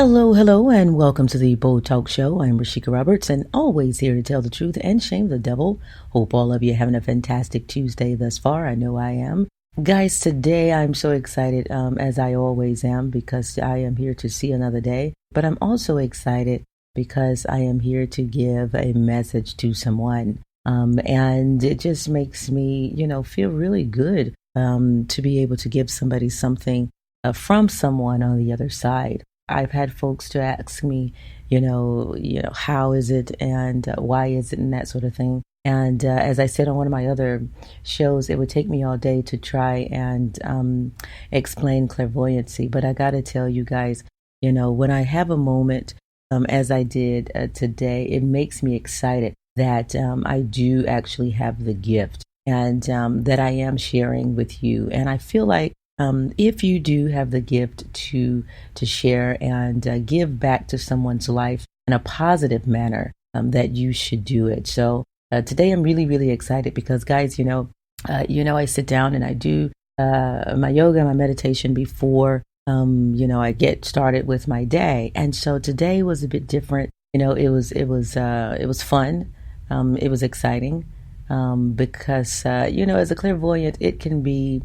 Hello, hello, and welcome to the Bold Talk Show. I'm Rashika Roberts, and always here to tell the truth and shame the devil. Hope all of you are having a fantastic Tuesday thus far. I know I am. Guys, today I'm so excited, as I always am, because I am here to see another day. But I'm also excited because I am here to give a message to someone. And it just makes me, feel really good to be able to give somebody something from someone on the other side. I've had folks to ask me, how is it and why is it and that sort of thing. And as I said on one of my other shows, it would take me all day to try and explain clairvoyancy. But I got to tell you guys, when I have a moment, as I did today, it makes me excited that I do actually have the gift and that I am sharing with you. And I feel like if you do have the gift to share and give back to someone's life in a positive manner, that you should do it. So today I'm really, really excited because, guys, I sit down and I do my yoga, my meditation before, I get started with my day. And so today was a bit different. It was fun. It was exciting because, as a clairvoyant, it can be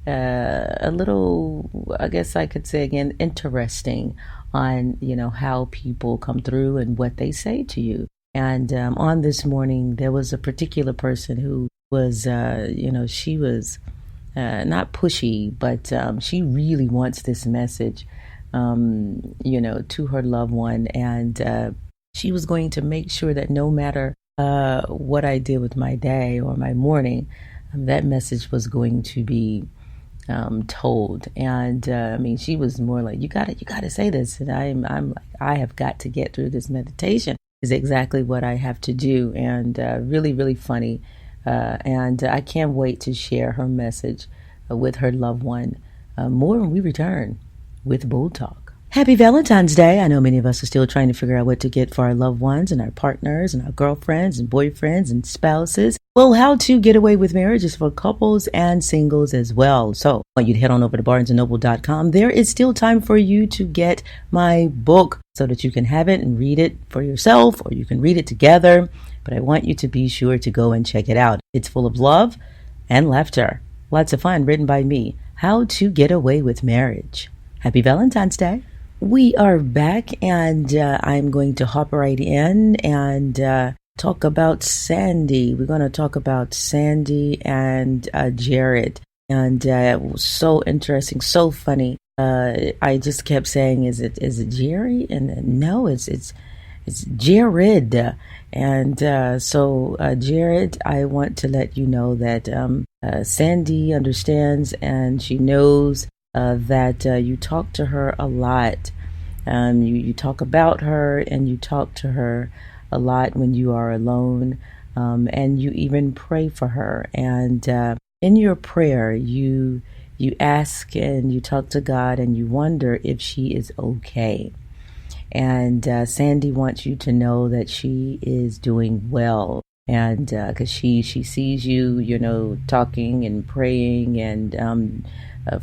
a little, I guess I could say again, interesting on, how people come through and what they say to you. And on this morning, there was a particular person who was, she was not pushy, but she really wants this message, to her loved one. And she was going to make sure that no matter what I did with my day or my morning, that message was going to be told. And she was more like, you gotta say this. And I'm like, I have got to get through this meditation is exactly what I have to do. And really, really funny. And I can't wait to share her message with her loved one more when we return with Bold Talk. Happy Valentine's Day. I know many of us are still trying to figure out what to get for our loved ones and our partners and our girlfriends and boyfriends and spouses. Well, how to get away with marriage is for couples and singles as well. So I want you to head on over to barnesandnoble.com. There is still time for you to get my book so that you can have it and read it for yourself, or you can read it together. But I want you to be sure to go and check it out. It's full of love and laughter. Lots of fun, written by me. How to Get Away with Marriage. Happy Valentine's Day. We are back, and I'm going to hop right in and talk about Sandy. We're going to talk about Sandy and Jared. And it was so interesting, so funny. I just kept saying, is it Jerry? And no, it's Jared. And so Jared, I want to let you know that Sandy understands, and she knows that you talk to her a lot. You talk about her, and you talk to her a lot when you are alone, and you even pray for her. And in your prayer, you ask and you talk to God, and you wonder if she is okay. And Sandy wants you to know that she is doing well. And because she sees you, talking and praying, and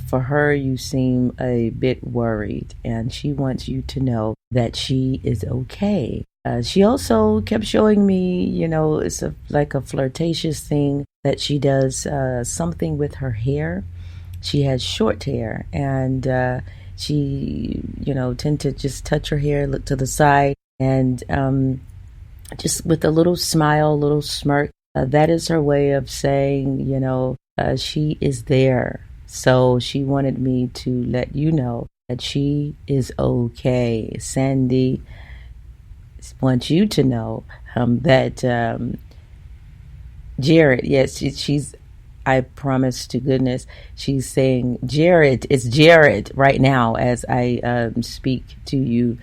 for her, you seem a bit worried, and she wants you to know that she is okay. She also kept showing me, it's like a flirtatious thing that she does, something with her hair. She has short hair, and she, tend to just touch her hair, look to the side, and just with a little smile, little smirk. That is her way of saying, she is there. So she wanted me to let you know that she is okay. Sandy wants you to know that Jared, yes, she's, I promise to goodness, she's saying, Jared, it's Jared right now as I speak to you.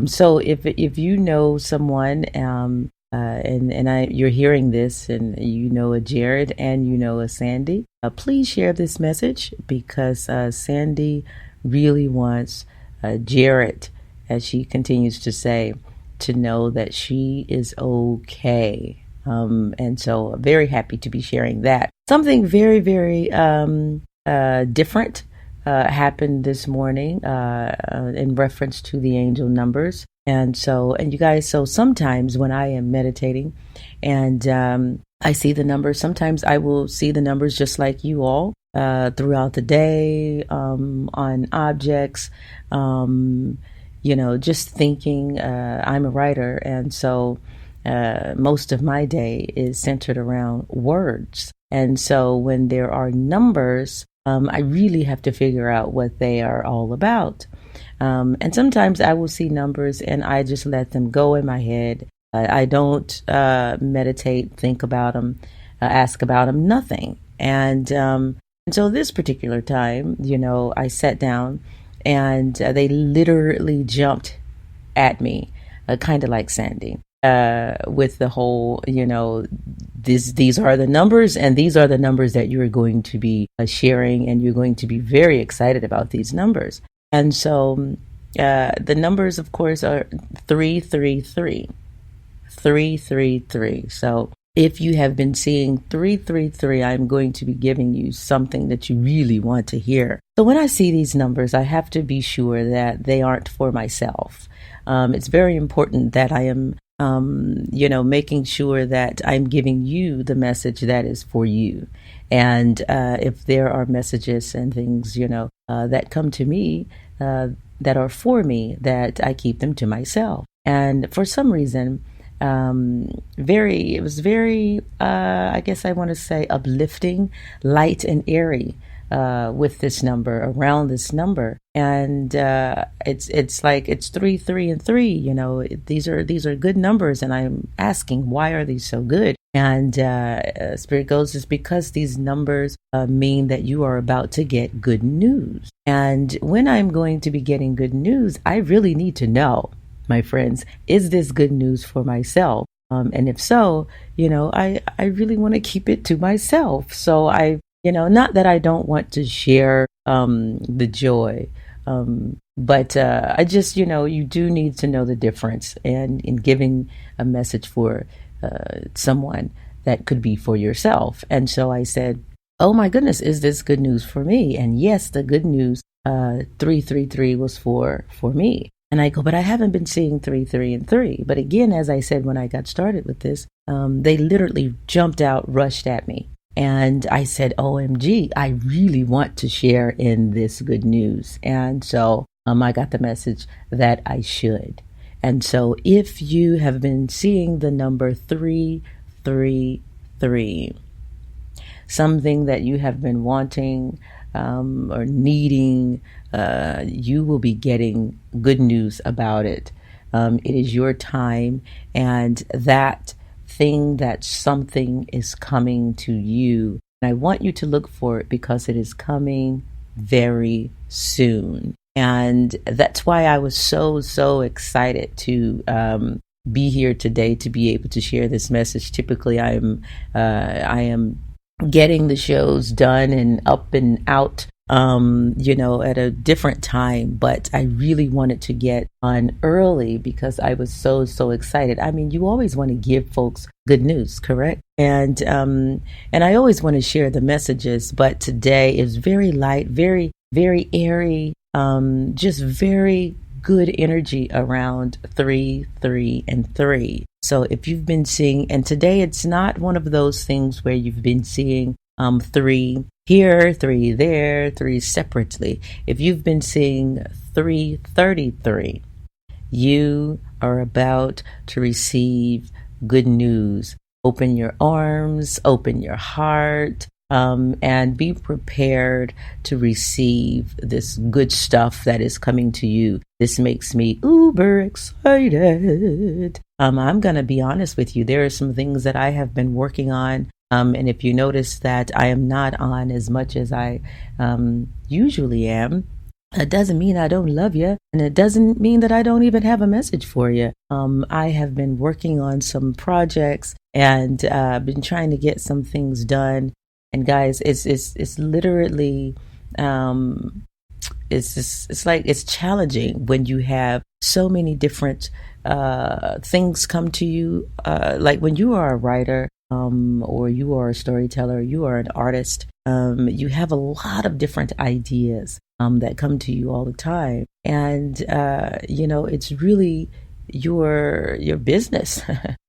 So if you know someone, and you're hearing this, and you know a Jared and you know a Sandy, please share this message, because Sandy really wants Jared, as she continues to say, to know that she is okay. And so very happy to be sharing that. Something very, very different happened this morning in reference to the angel numbers. And you guys, so sometimes when I am meditating and I see the numbers, sometimes I will see the numbers just like you all throughout the day on objects, just thinking. I'm a writer, and so most of my day is centered around words. And so when there are numbers, I really have to figure out what they are all about. And sometimes I will see numbers and I just let them go in my head. I don't meditate, think about them, ask about them, nothing. And so this particular time, I sat down and they literally jumped at me, kind of like Sandy, with the whole, these are the numbers, and these are the numbers that you're going to be sharing, and you're going to be very excited about these numbers. And so the numbers, of course, are 333. 333. So if you have been seeing 333, I'm going to be giving you something that you really want to hear. So when I see these numbers, I have to be sure that they aren't for myself. It's very important that I am, making sure that I'm giving you the message that is for you. And if there are messages and things, that come to me that are for me, that I keep them to myself. And for some reason, it was very, I guess I want to say uplifting, light and airy with this number, around this number. And it's like it's 3, 3, and 3. These are good numbers, and I'm asking, why are these so good? And Spirit goes, is because these numbers mean that you are about to get good news. And when I'm going to be getting good news, I really need to know, my friends, is this good news for myself? And if so, I really want to keep it to myself. So not that I don't want to share the joy, but I just, you do need to know the difference, and in giving a message for someone that could be for yourself. And so I said, oh my goodness, is this good news for me? And yes, the good news, 333 was for me. And I go, but I haven't been seeing 3, 3, and 3. But again, as I said when I got started with this, they literally jumped out, rushed at me. And I said, OMG, I really want to share in this good news. And so I got the message that I should. And so if you have been seeing the number 333, something that you have been wanting or needing, you will be getting good news about it. It is your time, and that thing, that something is coming to you. And I want you to look for it because it is coming very soon. And that's why I was so excited to be here today to be able to share this message. Typically, I am getting the shows done and up and out, at a different time, but I really wanted to get on early because I was so excited. I mean, you always want to give folks good news, correct? And I always want to share the messages, but today is very light, very, very airy, just very good energy around 3, 3, and 3. So if you've been seeing, and today it's not one of those things where you've been seeing 3 here, 3 there, 3 separately. If you've been seeing 333, you are about to receive good news. Open your arms, open your heart, and be prepared to receive this good stuff that is coming to you. This makes me uber excited. I'm going to be honest with you. There are some things that I have been working on. And if you notice that I am not on as much as I usually am, it doesn't mean I don't love you. And it doesn't mean that I don't even have a message for you. I have been working on some projects and been trying to get some things done. And guys, it's literally, it's challenging when you have so many different things come to you. Like when you are a writer, or you are a storyteller, you are an artist, you have a lot of different ideas that come to you all the time. And, it's really your business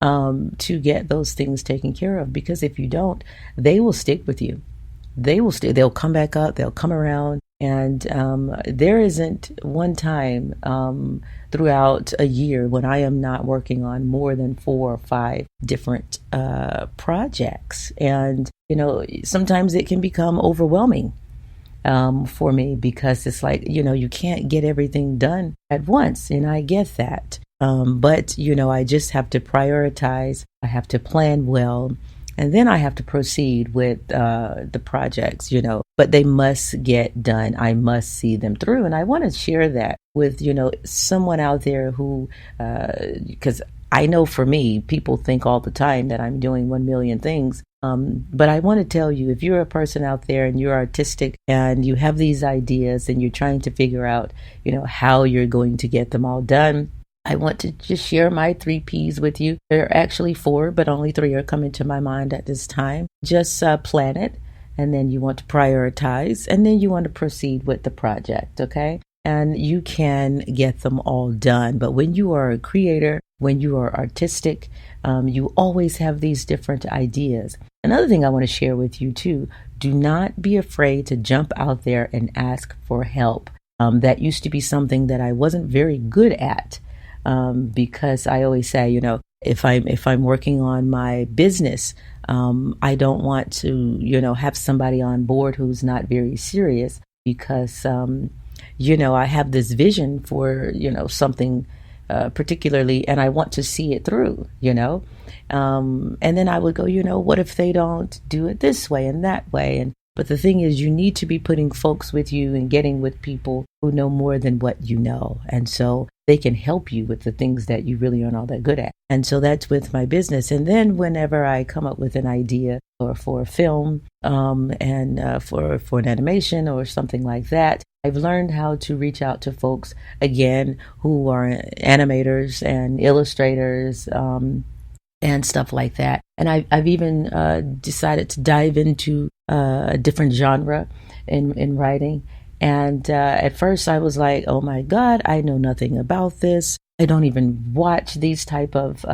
to get those things taken care of, because if you don't, they will stick with you. They'll come back up, they'll come around. And there isn't one time throughout a year when I am not working on more than 4 or 5 different projects. And, sometimes it can become overwhelming for me, because it's like, you can't get everything done at once. And I get that. But, I just have to prioritize. I have to plan well. And then I have to proceed with the projects, but they must get done. I must see them through. And I want to share that with, someone out there who, because I know for me, people think all the time that I'm doing 1 million things. But I want to tell you, if you're a person out there and you're artistic and you have these ideas and you're trying to figure out, how you're going to get them all done, I want to just share my 3 P's with you. There are actually 4, but only 3 are coming to my mind at this time. Just plan it, and then you want to prioritize, and then you want to proceed with the project, okay? And you can get them all done. But when you are a creator, when you are artistic, you always have these different ideas. Another thing I want to share with you too, do not be afraid to jump out there and ask for help. That used to be something that I wasn't very good at. Because I always say, if I'm working on my business, I don't want to, have somebody on board who's not very serious, because, I have this vision for, something particularly, and I want to see it through, and then I would go, what if they don't do it this way and that way? But the thing is, you need to be putting folks with you and getting with people who know more than what you know. And so they can help you with the things that you really aren't all that good at. And so that's with my business. And then whenever I come up with an idea or for a film and for an animation or something like that, I've learned how to reach out to folks, again, who are animators and illustrators, and stuff like that. And I've even decided to dive into a different genre in writing. And at first I was like, oh my God, I know nothing about this. I don't even watch these type of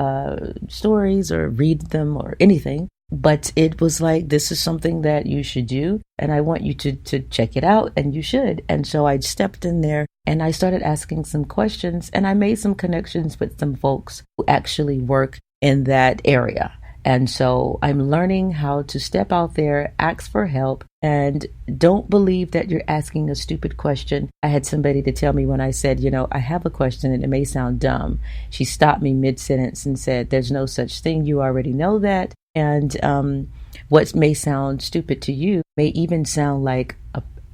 stories or read them or anything. But it was like, this is something that you should do, and I want you to check it out, and you should. And so I stepped in there and I started asking some questions, and I made some connections with some folks who actually work in that area. And so I'm learning how to step out there, ask for help, and don't believe that you're asking a stupid question. I had somebody to tell me when I said, I have a question and it may sound dumb. She stopped me mid-sentence and said, there's no such thing. You already know that. And what may sound stupid to you may even sound like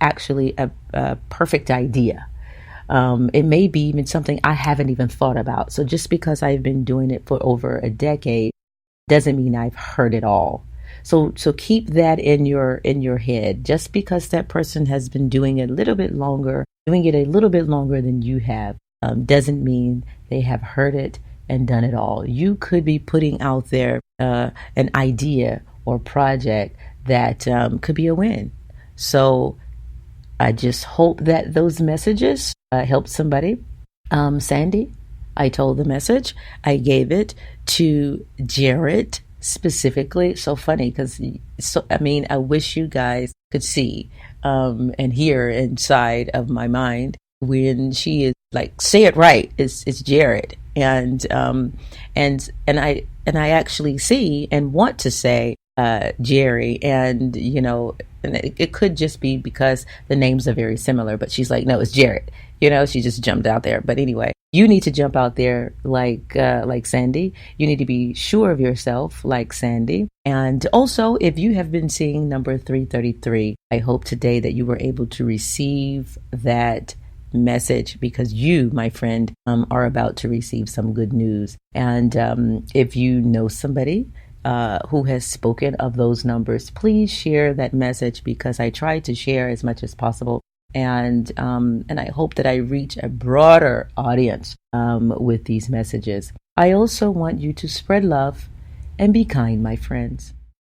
actually a perfect idea. It may be even something I haven't even thought about. So just because I've been doing it for over a decade doesn't mean I've heard it all. So keep that in your head. Just because that person has been doing it a little bit longer than you have, doesn't mean they have heard it and done it all. You could be putting out there an idea or project that could be a win. So I just hope that those messages help somebody. Sandy, I told the message. I gave it to Jared specifically. So funny because, I wish you guys could see and hear inside of my mind when she is like, say it right. It's Jared, and I actually see and want to say Jerry, and it could just be because the names are very similar, but she's like, no, it's Jared. She just jumped out there. But anyway, you need to jump out there like Sandy. You need to be sure of yourself like Sandy. And also, if you have been seeing number 333, I hope today that you were able to receive that message, because you, my friend, are about to receive some good news. And if you know somebody who has spoken of those numbers, please share that message, because I try to share as much as possible. And I hope that I reach a broader audience with these messages. I also want you to spread love and be kind, my friends.